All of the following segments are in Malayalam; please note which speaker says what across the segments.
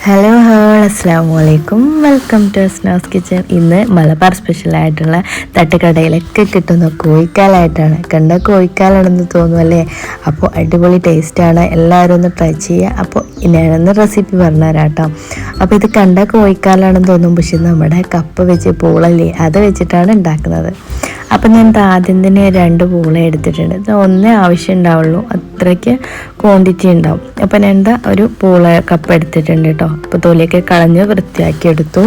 Speaker 1: ഹലോ അസ്സലാമു അലൈക്കും, വെൽക്കം ടു സ്നാസ് കിച്ചൺ. ഇന്ന് മലബാർ സ്പെഷ്യലായിട്ടുള്ള തട്ടുകടയിലൊക്കെ കിട്ടുന്ന കോഴിക്കാലായിട്ടാണ്. കണ്ട കോഴിക്കാലാണെന്ന് തോന്നുമല്ലേ? അപ്പോൾ അടിപൊളി ടേസ്റ്റാണ്, എല്ലാവരും ഒന്ന് ട്രൈ ചെയ്യുക. അപ്പോൾ ഞാനൊന്ന് റെസിപ്പി പറഞ്ഞുതരാം കേട്ടോ. അപ്പോൾ ഇത് കണ്ട കോഴിക്കാലാണെന്ന് തോന്നും, പക്ഷെ നമ്മുടെ കപ്പ വെച്ച് പൂളല്ലേ അത് വെച്ചിട്ടാണ് ഉണ്ടാക്കുന്നത്. അപ്പം ഞാൻ ആദ്യം തന്നെ 2 പൂള എടുത്തിട്ടുണ്ട്. ഇത് ഒന്നേ ആവശ്യം ഉണ്ടാവുള്ളൂ, അത്രയ്ക്ക് ക്വാണ്ടിറ്റി ഉണ്ടാവും. അപ്പം ഞാൻ ഒരു പൂള കപ്പ എടുത്തിട്ടുണ്ട് കേട്ടോ. അപ്പോൾ തൊലിയൊക്കെ കളഞ്ഞ് വൃത്തിയാക്കി എടുത്തു.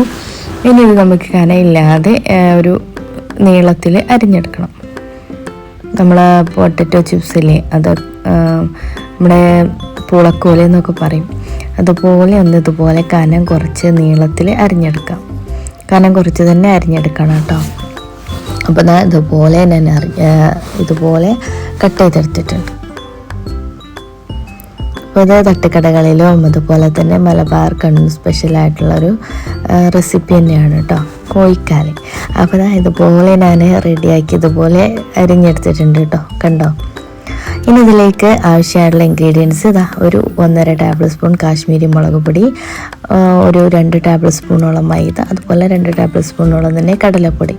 Speaker 1: ഇനി ഇത് നമുക്ക് കനയില്ലാതെ ഒരു നീളത്തിൽ അരിഞ്ഞെടുക്കണം. നമ്മൾ പൊട്ടറ്റോ ചിപ്സില്ലേ, അത് നമ്മുടെ പൂളക്കോല എന്നൊക്കെ പറയും, അതുപോലെ ഒന്ന് ഇതുപോലെ കനം കുറച്ച് നീളത്തിൽ അരിഞ്ഞെടുക്കാം. കനം കുറച്ച് തന്നെ അരിഞ്ഞെടുക്കണം കേട്ടോ. അപ്പോൾ ഞാൻ ഇതുപോലെ കട്ട് ചെയ്തെടുത്തിട്ടുണ്ട്. അപ്പോൾ ഇത് തട്ടുകടകളിലും അതുപോലെ തന്നെ മലബാർ കണ്ണൂർ സ്പെഷ്യലായിട്ടുള്ളൊരു റെസിപ്പി തന്നെയാണ് കേട്ടോ, കോഴിക്കാല്. അപ്പോൾ ഇതുപോലെ ഞാൻ റെഡിയാക്കി ഇതുപോലെ അരിഞ്ഞെടുത്തിട്ടുണ്ട് കേട്ടോ, കണ്ടോ. ഇനി ഇതിലേക്ക് ആവശ്യമായിട്ടുള്ള ഇൻഗ്രീഡിയൻസ് ഒരു 1.5 ടേബിൾ സ്പൂൺ കാശ്മീരി മുളക് പൊടി, ഒരു 2 ടേബിൾ സ്പൂണോളം മൈദ, അതുപോലെ 2 ടേബിൾ സ്പൂണോളം തന്നെ കടലപ്പൊടി.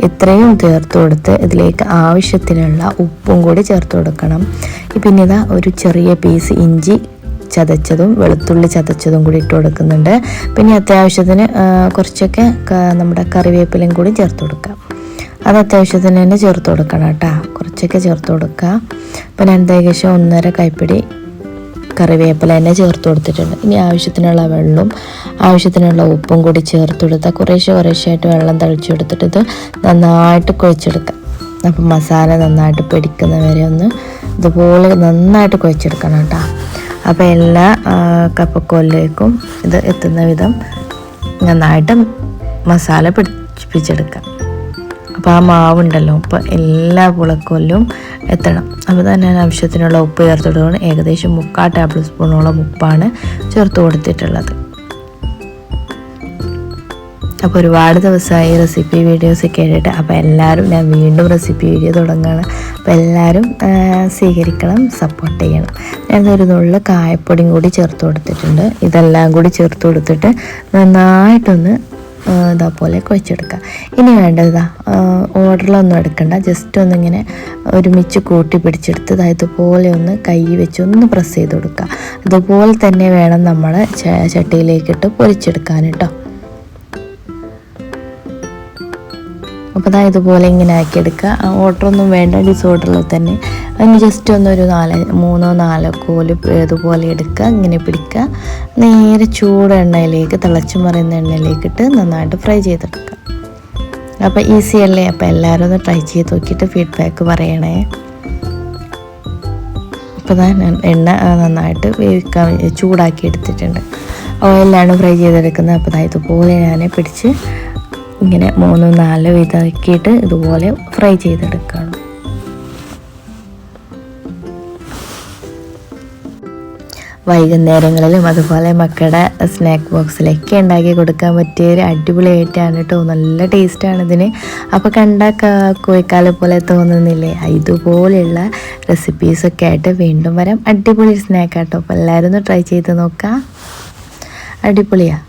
Speaker 1: ഇത്രയും ചേർത്ത് കൊടുത്ത് ഇതിലേക്ക് ആവശ്യത്തിനുള്ള ഉപ്പും കൂടി ചേർത്ത് കൊടുക്കണം. പിന്നെ ഒരു ചെറിയ പീസ് ഇഞ്ചി ചതച്ചതും വെളുത്തുള്ളി ചതച്ചതും കൂടി ഇട്ട് കൊടുക്കുന്നുണ്ട്. പിന്നെ അത്യാവശ്യത്തിന് കുറച്ചൊക്കെ നമ്മുടെ കറിവേപ്പിലയും കൂടി ചേർത്ത് കൊടുക്കാം. അത് അത്യാവശ്യത്തിന് തന്നെ ചേർത്ത് കൊടുക്കണം കേട്ടോ, കുറച്ചൊക്കെ ചേർത്ത് കൊടുക്കുക. അപ്പം ഞാൻ ഏകദേശം 1.5 കൈപ്പിടി കറിവേപ്പില തന്നെ ചേർത്ത് കൊടുത്തിട്ടുണ്ട്. ഇനി ആവശ്യത്തിനുള്ള വെള്ളവും ആവശ്യത്തിനുള്ള ഉപ്പും കൂടി ചേർത്ത് കൊടുത്താൽ കുറേശ്ശായിട്ട് വെള്ളം തളിച്ചു കൊടുത്തിട്ട് ഇത് നന്നായിട്ട് കുഴച്ചെടുക്കാം. അപ്പം മസാല നന്നായിട്ട് പിടിക്കുന്നവരെ ഒന്ന് ഇതുപോലെ നന്നായിട്ട് കുഴച്ചെടുക്കണം കേട്ടോ. അപ്പോൾ എല്ലാ കപ്പക്കോലിലേക്കും ഇത് എത്തുന്ന വിധം നന്നായിട്ട് മസാല പിടിപ്പിച്ചെടുക്കാം. അപ്പോൾ ആ മാവുണ്ടല്ലോ, അപ്പോൾ എല്ലാ പുളക്കൊല്ലും എത്തണം. അപ്പോൾ തന്നെ ആവശ്യത്തിനുള്ള ഉപ്പ് ചേർത്ത് കൊടുക്കണം. ഏകദേശം 3/4 ടേബിൾ സ്പൂണോളം ഉപ്പാണ് ചേർത്ത് കൊടുത്തിട്ടുള്ളത്. അപ്പോൾ ഒരുപാട് ദിവസമായി റെസിപ്പി വീഡിയോസ് കേട്ടിട്ട്. അപ്പോൾ എല്ലാവരും ഞാൻ വീണ്ടും റെസിപ്പി വീഡിയോ തുടങ്ങുകയാണ്. അപ്പോൾ എല്ലാവരും സ്വീകരിക്കണം, സപ്പോർട്ട് ചെയ്യണം. ഞാനൊരു നുള്ളു കായപ്പൊടിയും കൂടി ചേർത്ത് കൊടുത്തിട്ടുണ്ട്. ഇതെല്ലാം കൂടി ചേർത്ത് കൊടുത്തിട്ട് നന്നായിട്ടൊന്ന് ഇതേപോലെ കുഴച്ചെടുക്കുക. ഇനി വേണ്ടത് ഓർഡറിലൊന്നും എടുക്കണ്ട, ജസ്റ്റ് ഒന്നിങ്ങനെ ഒരുമിച്ച് കൂട്ടി പിടിച്ചെടുത്ത് ഇതുപോലെ ഒന്ന് കൈ വെച്ച് ഒന്ന് പ്രസ് ചെയ്ത് കൊടുക്കുക. അതുപോലെ തന്നെ വേണം നമ്മൾ ചട്ടിയിലേക്കിട്ട് പൊരിച്ചെടുക്കാൻ കേട്ടോ. അപ്പോൾ ഇതുപോലെ ഇങ്ങനെ ആക്കിയെടുക്കുക. ഓർഡറൊന്നും വേണ്ട, ഡിസോർഡറിൽ തന്നെ. അതിന് ജസ്റ്റ് ഒന്നൊരു 3-4 കോല് ഇതുപോലെ എടുക്കുക, ഇങ്ങനെ പിടിക്കുക. നേരെ ചൂട് എണ്ണയിലേക്ക്, തിളച്ച് മറിയുന്ന എണ്ണയിലേക്കിട്ട് നന്നായിട്ട് ഫ്രൈ ചെയ്തെടുക്കുക. അപ്പോൾ ഈസി അല്ലേ? അപ്പോൾ എല്ലാവരും ഒന്ന് ട്രൈ ചെയ്ത് നോക്കിയിട്ട് ഫീഡ്ബാക്ക് പറയണേ. അപ്പോൾ എണ്ണ നന്നായിട്ട് ചൂടാക്കി എടുത്തിട്ടുണ്ട്. ഓയിലാണ് ഫ്രൈ ചെയ്തെടുക്കുന്നത്. അപ്പോൾ ഇതുപോലെ ഞാൻ പിടിച്ച് ഇങ്ങനെ 3-4 ഇതാക്കിയിട്ട് ഇതുപോലെ ഫ്രൈ ചെയ്തെടുക്കുകയാണ്. വൈകുന്നേരങ്ങളിലും അതുപോലെ മക്കളുടെ സ്നാക്ക് ബോക്സിലൊക്കെ ഉണ്ടാക്കി കൊടുക്കാൻ പറ്റിയ ഒരു അടിപൊളിയായിട്ടാണ് കേട്ടോ. നല്ല ടേസ്റ്റാണ് ഇതിന്. അപ്പോൾ കണ്ട കോഴിക്കാല് പോലെ തോന്നുന്നില്ലേ? ഇതുപോലെയുള്ള റെസിപ്പീസൊക്കെ ആയിട്ട് വീണ്ടും വരാം. അടിപൊളി സ്നാക്ക് ആട്ടോ. അപ്പോൾ എല്ലാവരും ഒന്ന് ട്രൈ ചെയ്ത് നോക്കാം, അടിപൊളിയാണ്.